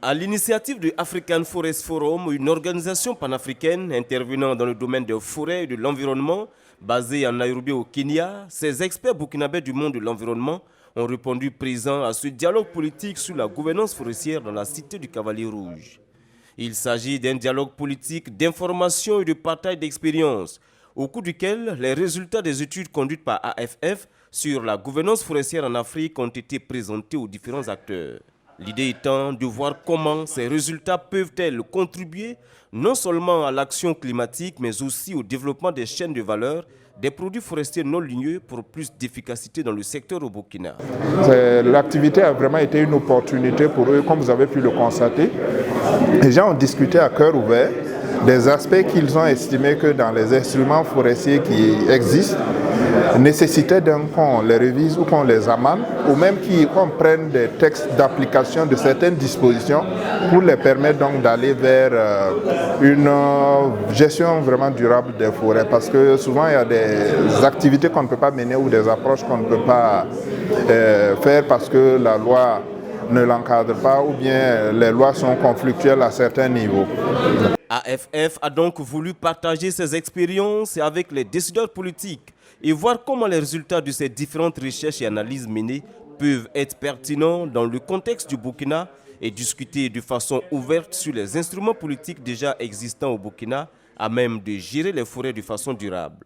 À l'initiative du African Forest Forum, une organisation panafricaine intervenant dans le domaine des forêts et de l'environnement, basée en Nairobi au Kenya, ces experts burkinabés du monde de l'environnement ont répondu présents à ce dialogue politique sur la gouvernance forestière dans la cité du Cavalier Rouge. Il s'agit d'un dialogue politique d'information et de partage d'expériences, au cours duquel les résultats des études conduites par AFF sur la gouvernance forestière en Afrique ont été présentés aux différents acteurs. L'idée étant de voir comment ces résultats peuvent-elles contribuer non seulement à l'action climatique, mais aussi au développement des chaînes de valeur des produits forestiers non ligneux pour plus d'efficacité dans le secteur au Burkina. L'activité a vraiment été une opportunité pour eux, comme vous avez pu le constater. Les gens ont discuté à cœur ouvert des aspects qu'ils ont estimés que dans les instruments forestiers qui existent, nécessitaient qu'on les révise ou qu'on les amende, ou même qu'on prenne des textes d'application de certaines dispositions pour les permettre donc d'aller vers une gestion vraiment durable des forêts. Parce que souvent il y a des activités qu'on ne peut pas mener ou des approches qu'on ne peut pas faire parce que la loi ne l'encadre pas ou bien les lois sont conflictuelles à certains niveaux. AFF a donc voulu partager ses expériences avec les décideurs politiques et voir comment les résultats de ces différentes recherches et analyses menées peuvent être pertinents dans le contexte du Burkina et discuter de façon ouverte sur les instruments politiques déjà existants au Burkina à même de gérer les forêts de façon durable.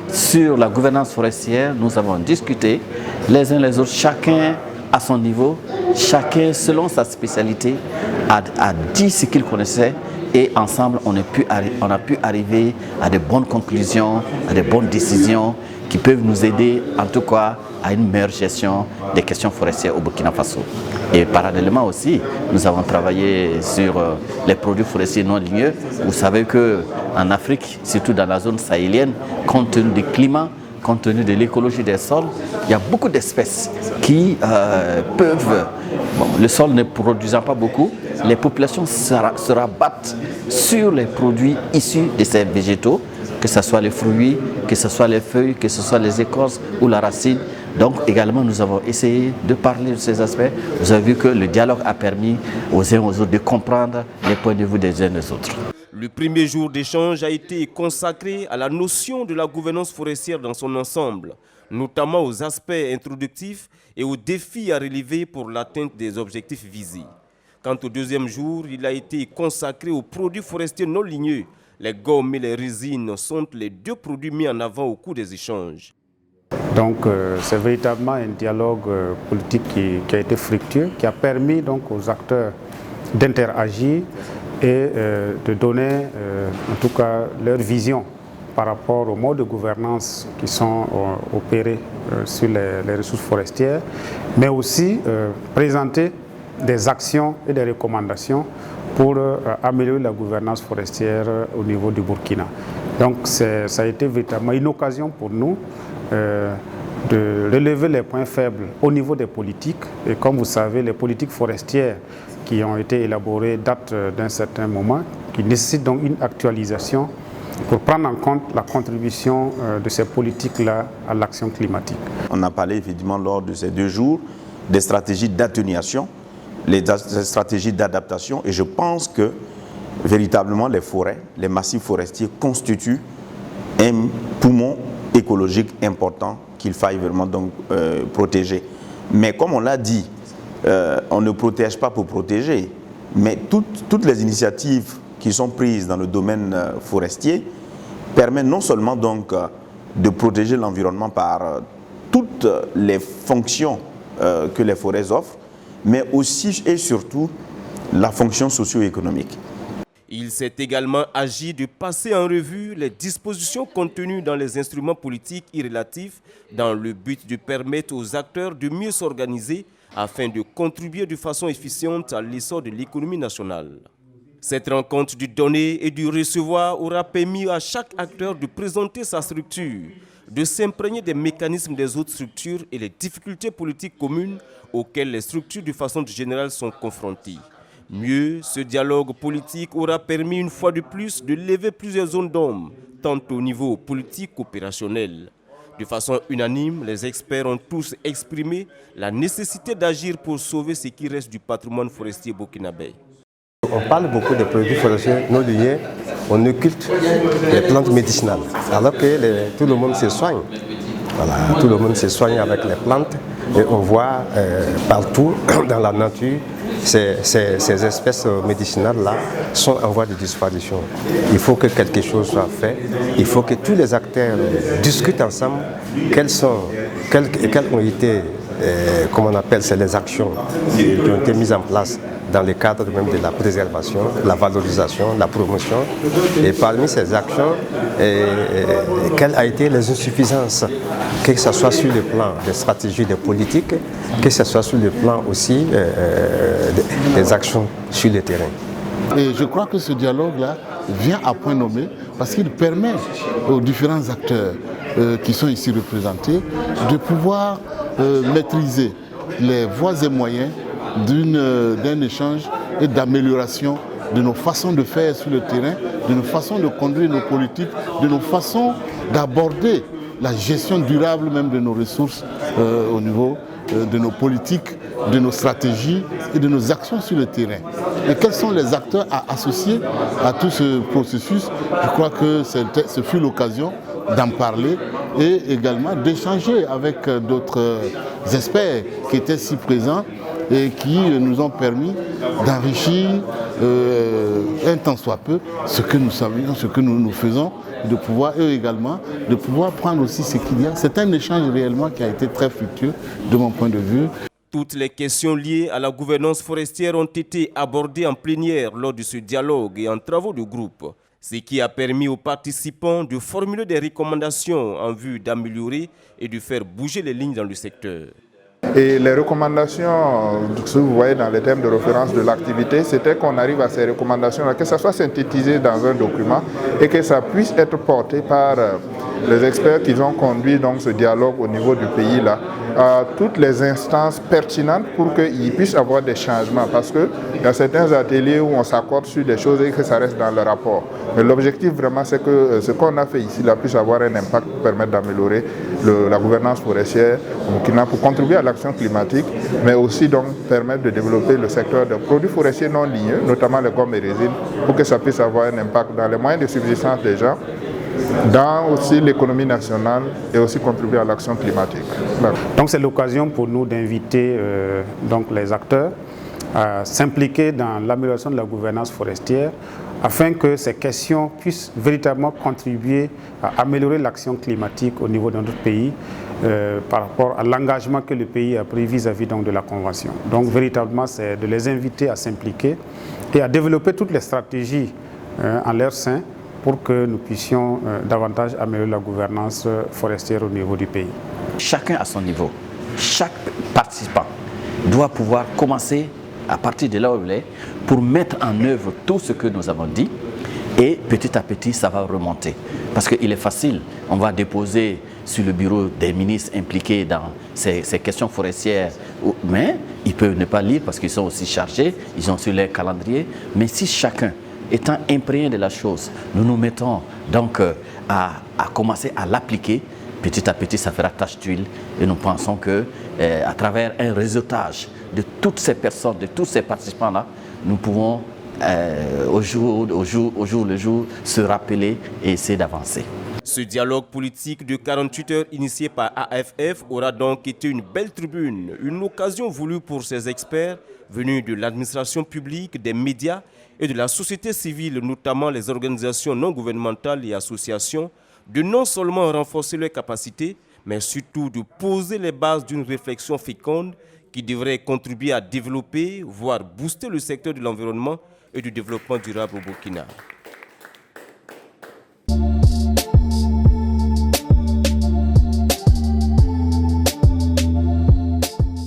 Sur la gouvernance forestière, nous avons discuté les uns les autres, chacun à son niveau, chacun selon sa spécialité a dit ce qu'il connaissait. Et ensemble, on a pu arriver à de bonnes conclusions, à de bonnes décisions qui peuvent nous aider, en tout cas, à une meilleure gestion des questions forestières au Burkina Faso. Et parallèlement aussi, nous avons travaillé sur les produits forestiers non ligneux. Vous savez qu'en Afrique, surtout dans la zone sahélienne, compte tenu du climat, compte tenu de l'écologie des sols, il y a beaucoup d'espèces qui peuvent, le sol ne produisant pas beaucoup, les populations se rabattent sur les produits issus de ces végétaux, que ce soit les fruits, que ce soit les feuilles, que ce soit les écorces ou la racine. Donc également nous avons essayé de parler de ces aspects. Vous avez vu que le dialogue a permis aux uns aux autres de comprendre les points de vue des uns des autres. Le premier jour d'échange a été consacré à la notion de la gouvernance forestière dans son ensemble, notamment aux aspects introductifs et aux défis à relever pour l'atteinte des objectifs visés. Quant au deuxième jour, il a été consacré aux produits forestiers non ligneux. Les gommes et les résines sont les deux produits mis en avant au cours des échanges. Donc c'est véritablement un dialogue politique qui a été fructueux, qui a permis donc aux acteurs d'interagir et de donner en tout cas leur vision par rapport aux modes de gouvernance qui sont opérés sur les ressources forestières, mais aussi présenter des actions et des recommandations pour améliorer la gouvernance forestière au niveau du Burkina. Donc ça a été véritablement une occasion pour nous de relever les points faibles au niveau des politiques. Et comme vous savez, les politiques forestières qui ont été élaborées datent d'un certain moment, qui nécessitent donc une actualisation pour prendre en compte la contribution de ces politiques-là à l'action climatique. On a parlé évidemment lors de ces 2 jours des stratégies d'atténuation, les stratégies d'adaptation, et je pense que véritablement les forêts, les massifs forestiers constituent un poumon écologique important qu'il faille vraiment donc protéger. Mais comme on l'a dit, on ne protège pas pour protéger, mais toutes les initiatives qui sont prises dans le domaine forestier permettent non seulement donc de protéger l'environnement par toutes les fonctions que les forêts offrent, mais aussi et surtout la fonction socio-économique. Il s'est également agi de passer en revue les dispositions contenues dans les instruments politiques irrélatifs dans le but de permettre aux acteurs de mieux s'organiser afin de contribuer de façon efficiente à l'essor de l'économie nationale. Cette rencontre du donner et du recevoir aura permis à chaque acteur de présenter sa structure, de s'imprégner des mécanismes des autres structures et les difficultés politiques communes auxquelles les structures de façon générale sont confrontées. Mieux, ce dialogue politique aura permis une fois de plus de lever plusieurs zones d'ombre, tant au niveau politique qu'opérationnel. De façon unanime, les experts ont tous exprimé la nécessité d'agir pour sauver ce qui reste du patrimoine forestier burkinabé. on parle beaucoup des produits forestiers non liés, on occulte les plantes médicinales, alors que tout le monde se soigne. Voilà, tout le monde se soigne avec les plantes et on voit partout dans la nature ces espèces médicinales-là sont en voie de disparition. Il faut que quelque chose soit fait, il faut que tous les acteurs discutent ensemble quelles ont été, comment on appelle, c'est les actions qui ont été mises en place dans le cadre même de la préservation, la valorisation, la promotion. Et parmi ces actions, quelles ont été les insuffisances, que ce soit sur le plan des stratégies, des politiques, que ce soit sur le plan aussi des actions sur le terrain. Et je crois que ce dialogue-là vient à point nommé parce qu'il permet aux différents acteurs qui sont ici représentés de pouvoir maîtriser les voies et moyens d'un échange et d'amélioration de nos façons de faire sur le terrain, de nos façons de conduire nos politiques, de nos façons d'aborder la gestion durable même de nos ressources au niveau de nos politiques, de nos stratégies et de nos actions sur le terrain. Et quels sont les acteurs à associer à tout ce processus? Je crois que ce fut l'occasion d'en parler et également d'échanger avec d'autres experts qui étaient si présents et qui nous ont permis d'enrichir un tant soit peu ce que nous savions, ce que nous faisons, de pouvoir eux également, de pouvoir prendre aussi ce qu'il y a. C'est un échange réellement qui a été très fructueux de mon point de vue. Toutes les questions liées à la gouvernance forestière ont été abordées en plénière lors de ce dialogue et en travaux de groupe, ce qui a permis aux participants de formuler des recommandations en vue d'améliorer et de faire bouger les lignes dans le secteur. Et les recommandations, que vous voyez dans les thèmes de référence de l'activité, c'était qu'on arrive à ces recommandations-là, que ça soit synthétisé dans un document et que ça puisse être porté par les experts qui ont conduit donc ce dialogue au niveau du pays là, à toutes les instances pertinentes pour qu'ils puissent avoir des changements. Parce qu'il y a certains ateliers où on s'accorde sur des choses et que ça reste dans le rapport. Mais l'objectif vraiment, c'est que ce qu'on a fait ici là puisse avoir un impact pour permettre d'améliorer la gouvernance forestière pour contribuer à l'action climatique, mais aussi donc permettre de développer le secteur des produits forestiers non ligneux, notamment les gommes et résines, pour que ça puisse avoir un impact dans les moyens de subsistance des gens, dans aussi l'économie nationale et aussi contribuer à l'action climatique. Voilà. Donc c'est l'occasion pour nous d'inviter donc les acteurs à s'impliquer dans l'amélioration de la gouvernance forestière afin que ces questions puissent véritablement contribuer à améliorer l'action climatique au niveau de notre pays par rapport à l'engagement que le pays a pris vis-à-vis donc de la Convention. Donc véritablement c'est de les inviter à s'impliquer et à développer toutes les stratégies en leur sein pour que nous puissions davantage améliorer la gouvernance forestière au niveau du pays. Chacun à son niveau, chaque participant doit pouvoir commencer à partir de là où il est pour mettre en œuvre tout ce que nous avons dit et petit à petit ça va remonter. Parce qu'il est facile, on va déposer sur le bureau des ministres impliqués dans ces questions forestières, mais ils peuvent ne pas lire parce qu'ils sont aussi chargés, ils ont sur leur calendrier, mais si chacun étant imprégné de la chose, nous nous mettons donc à commencer à l'appliquer, petit à petit ça fera tache d'huile et nous pensons que à travers un réseautage de toutes ces personnes, de tous ces participants-là, nous pouvons au jour le jour se rappeler et essayer d'avancer. Ce dialogue politique de 48 heures initié par AFF aura donc été une belle tribune, une occasion voulue pour ces experts venus de l'administration publique, des médias et de la société civile, notamment les organisations non gouvernementales et associations, de non seulement renforcer leurs capacités, mais surtout de poser les bases d'une réflexion féconde qui devrait contribuer à développer, voire booster le secteur de l'environnement et du développement durable au Burkina.